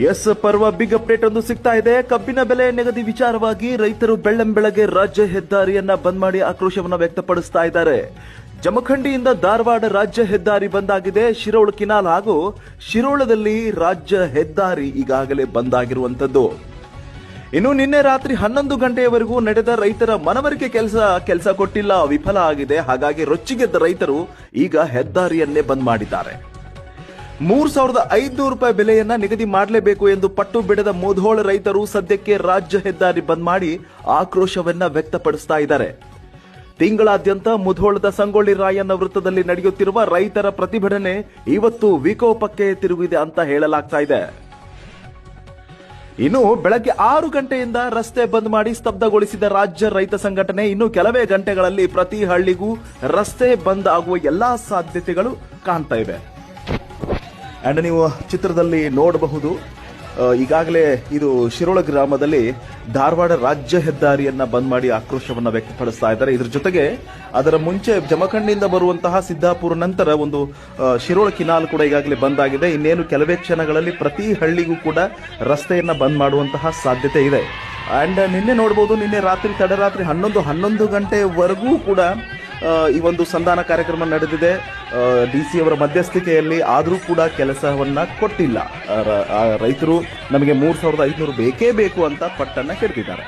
S ಪರ್ವ big update ಒಂದು ಸಿಗ್ತಾ ಇದೆ. ಕಬ್ಬಿನ ಬೆಲೆ ನಿಗದಿ ವಿಚಾರವಾಗಿ ರೈತರು ಬೆಳ್ಳಂಬೆಳಗ್ಗೆ ರಾಜ್ಯ ಹೆದ್ದಾರಿಯನ್ನ ಬಂದ್ ಮಾಡಿ ಆಕ್ರೋಶವನ್ನ ವ್ಯಕ್ತಪಡಿಸ್ತಾ ಇದ್ದಾರೆ. ಜಮಖಂಡಿಯಿಂದ ಧಾರವಾಡ ರಾಜ್ಯ ಹೆದ್ದಾರಿ ಬಂದ್ ಆಗಿದೆ. ಶಿರೋಳ ಕಿನಾಲ್ ಹಾಗೂ ಶಿರೋಳದಲ್ಲಿ ರಾಜ್ಯ ಹೆದ್ದಾರಿ ಈಗಾಗಲೇ ಬಂದ್ ಆಗಿರುವಂತದ್ದು. ಇನ್ನು ನಿನ್ನೆ ರಾತ್ರಿ 11 ಗಂಟೆಯವರೆಗೂ ನಡೆದ ರೈತರ ಮನವರಿಕೆ ಕೆಲಸ ಕೊಟ್ಟಿಲ್ಲ, ವಿಫಲ ಆಗಿದೆ. ಹಾಗಾಗಿ ರೊಚ್ಚಿಗೆದ್ದ ರೈತರು ಈಗ ಹೆದ್ದಾರಿಯನ್ನೇ ಬಂದ್ ಮಾಡಿದ್ದಾರೆ. 3,500 ರೂಪಾಯಿ ಬೆಲೆಯನ್ನ ನಿಗದಿ ಮಾಡಲೇಬೇಕು ಎಂದು ಪಟ್ಟು ಬಿಡದ ಮುಧೋಳ ರೈತರು ಸದ್ಯಕ್ಕೆ ರಾಜ್ಯ ಹೆದ್ದಾರಿ ಬಂದ್ ಮಾಡಿ ಆಕ್ರೋಶವನ್ನ ವ್ಯಕ್ತಪಡಿಸ್ತಾ ಇದ್ದಾರೆ. ತಿಂಗಳಾದ್ಯಂತ ಮುಧೋಳದ ಸಂಗೊಳ್ಳಿ ರಾಯಣ್ಣ ವೃತ್ತದಲ್ಲಿ ನಡೆಯುತ್ತಿರುವ ರೈತರ ಪ್ರತಿಭಟನೆ ಇವತ್ತು ವಿಕೋಪಕ್ಕೆ ತಿರುಗಿದೆ ಅಂತ ಹೇಳಲಾಗ್ತಾ ಇದೆ. ಇನ್ನು ಬೆಳಗ್ಗೆ 6 ಗಂಟೆಯಿಂದ ರಸ್ತೆ ಬಂದ್ ಮಾಡಿ ಸ್ತಬ್ಧಗೊಳಿಸಿದ ರಾಜ್ಯ ರೈತ ಸಂಘಟನೆ ಇನ್ನು ಕೆಲವೇ ಗಂಟೆಗಳಲ್ಲಿ ಪ್ರತಿ ಹಳ್ಳಿಗೂ ರಸ್ತೆ ಬಂದ್ ಆಗುವ ಎಲ್ಲಾ ಸಾಧ್ಯತೆಗಳು ಕಾಣ್ತಾ ಇವೆ. ಅಂಡ್ ನೀವು ಚಿತ್ರದಲ್ಲಿ ನೋಡಬಹುದು, ಈಗಾಗಲೇ ಇದು ಶಿರೋಳ ಗ್ರಾಮದಲ್ಲಿ ಧಾರವಾಡ ರಾಜ್ಯ ಹೆದ್ದಾರಿಯನ್ನ ಬಂದ್ ಮಾಡಿ ಆಕ್ರೋಶವನ್ನ ವ್ಯಕ್ತಪಡಿಸ್ತಾ ಇದ್ದಾರೆ. ಇದರ ಜೊತೆಗೆ ಅದರ ಮುಂಚೆ ಜಮಖಂಡಿಯಿಂದ ಬರುವಂತಹ ಸಿದ್ದಾಪುರ ನಂತರ ಒಂದು ಶಿರೋಳ ಕಿನಾಲ್ ಕೂಡ ಈಗಾಗಲೇ ಬಂದ್ ಆಗಿದೆ. ಇನ್ನೇನು ಕೆಲವೇ ಕ್ಷಣಗಳಲ್ಲಿ ಪ್ರತಿ ಹಳ್ಳಿಗೂ ಕೂಡ ರಸ್ತೆಯನ್ನ ಬಂದ್ ಮಾಡುವಂತಹ ಸಾಧ್ಯತೆ ಇದೆ. ಅಂಡ್ ನಿನ್ನೆ ನೋಡಬಹುದು, ನಿನ್ನೆ ರಾತ್ರಿ ತಡರಾತ್ರಿ 11 ಗಂಟೆವರೆಗೂ ಕೂಡ ಈ ಒಂದು ಸಂಧಾನ ಕಾರ್ಯಕ್ರಮ ನಡೆದಿದೆ. ಡಿಸಿ ಅವರ ಮಧ್ಯಸ್ಥಿಕೆಯಲ್ಲಿ ಆದರೂ ಕೂಡ ಕೆಲಸವನ್ನ ಕೊಟ್ಟಿಲ್ಲ. ರೈತರು ನಮಗೆ 3,500 ಬೇಕೇ ಬೇಕು ಅಂತ ಪಟ್ಟನ್ನ ಕೆಡ್ತಿದ್ದಾರೆ.